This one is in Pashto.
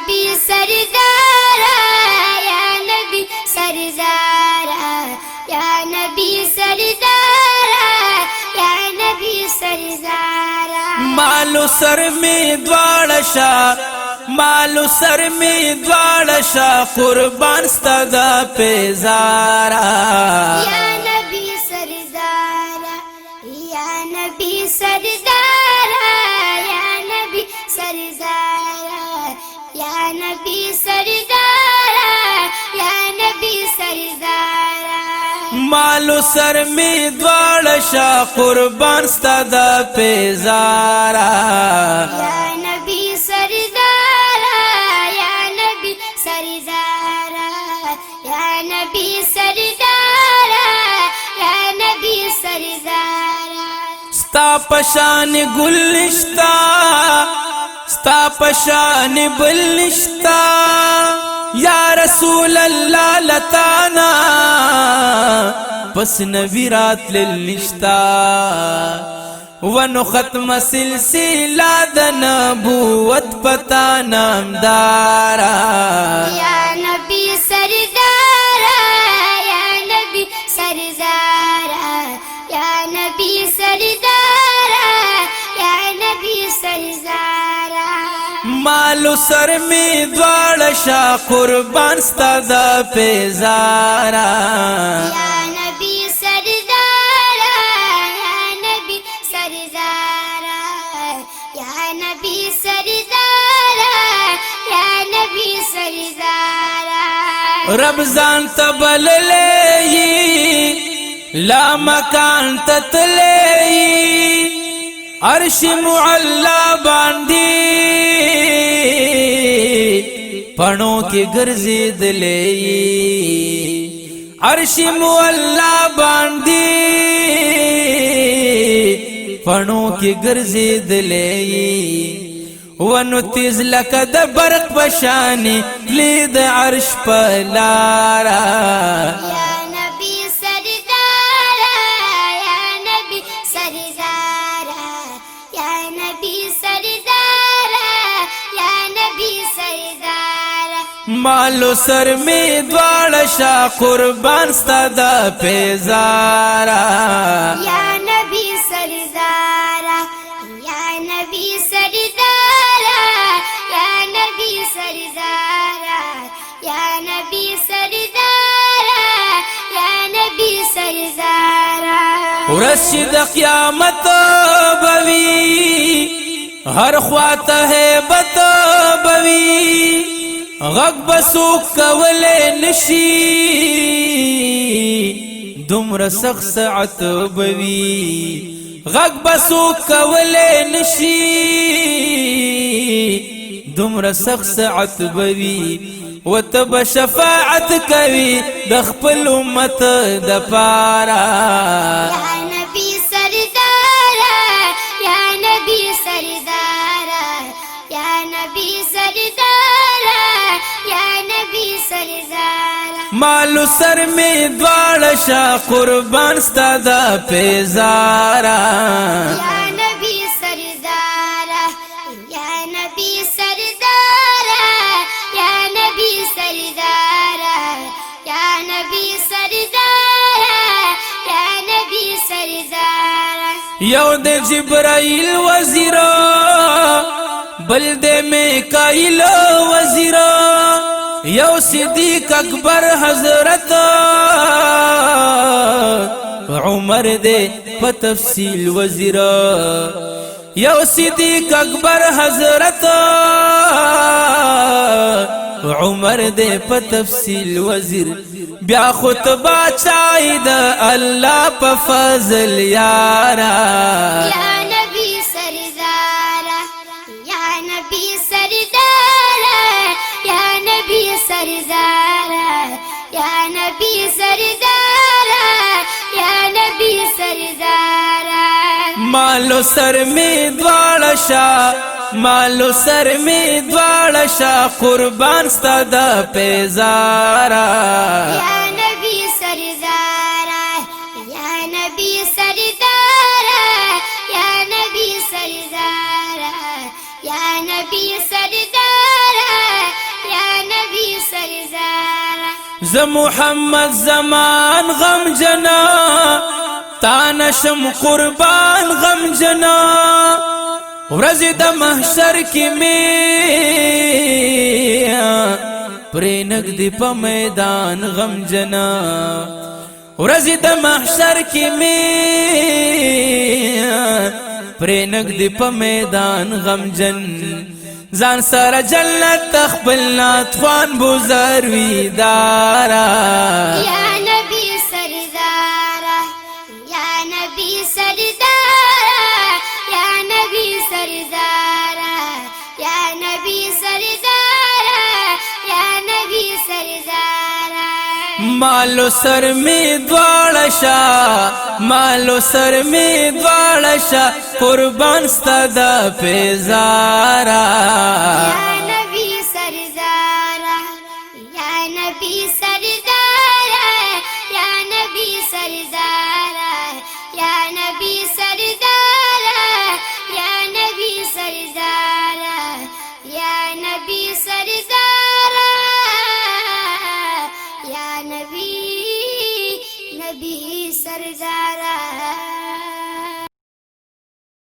نبی سردارا یا نبی سردارا یا نبی سردارا یا نبی سردارا مالو سر میں دوارشا مالو سر میں دوارشا قربان ستدا پیزارا یا نبی سردارا یا نبی سردارا یا نبی سردارا یا نبی سردارا یا نبی سردارا مالو سر میں دوارشا قربان ستدا پیزارا یا نبی سردارا یا نبی سردارا یا نبی سردارا یا نبی سردارا ستا پشان گل نشتا ستا پشان بل نشتا یا رسول اللہ لتانا پس نبی رات للنشتا ونو ختم سلسلہ دا نبوت پتا نامدارا یا نبی سردارا یا نبی سردارا یا نبی سردارا یا نبی سردارا مالو سر میں دوارشا قربان ستدا پیزارا یا نبی سردارا یا نبی سردارا یا نبی سردارا یا نبی سردارا رب زان تبل لئی لا مکان تتلئی عرش معلا باندی پڑوں کے گرزید لئی عرش معلا باندی پڑوں کے گرزید لئی ونو تیز لکد برق بشانی لید عرش پلارا یا نبی سردارا یا نبی سردارا یا نبی سردارا یا نبی سردارا مالو سر میں دوارشا قربان ستدا پیزارا یا نبی سردارا یا نبی سردارا یا نبی سردارا یا نبی سردارا یا نبی سردارا ورشد قیامت بوی ہر خوات ہے بت بوی غگ بسوک کولے نشی دمر سخ سعت بوی غگ بسوک کولے نشی دمر سخ سعت بوی وتب شفاعت کوي د خپل امت د پارا یا نبی سردارا یا نبی سردارا یا نبی سردارا یا نبی سردارا مالو سر میں دوارشا قربان ستدا پیزارا یا نبی سردارا یا نبی سردارا یا نبی سردارا یا نبی سردارا یا نبی سردارا یو د جبرائیل وزیرا بل د میکائیل وزیرا یو صدیق اکبر حضرت عمر دے په تفصیل وزیرا یو صدیق اکبر حضرت عمر دے په تفصیل وزیر بیا خطبہ چاہید اللہ په فضل یارا یا نبی سردارا یا نبی سردارا یا نبی سردارا یا نبی سردارا یا نبی سردارا مالو سر میں دوارشا مالو سر میں دوارشا قربان ستدا پیزارا یا نبی سردارا یا نبی سردارا یا نبی سردارا یا نبی سردارا ز محمد زمان غم جنا تا نشم قربان غم جنا ورځ د محشر کې می پرې نګدي په میدان غم جنا ورځ د محشر کې می پرې نګدي په میدان غم جن ځان سره جنت خپل ناتوان بوزر وی دارا یا نبی سردارا یا نبی سردارا یا نبی سردارا یا نبی سردارا یا نبی سردارا مالو سر می دواړه شا مالو سر می دواړه شا قربان ستاد پیزارا یا نبی سردارا یا نبی سردارا یا نبی سردارا یا نبی سردارا یا نبی سردارا یا نبی سردارا یا نبی سردارا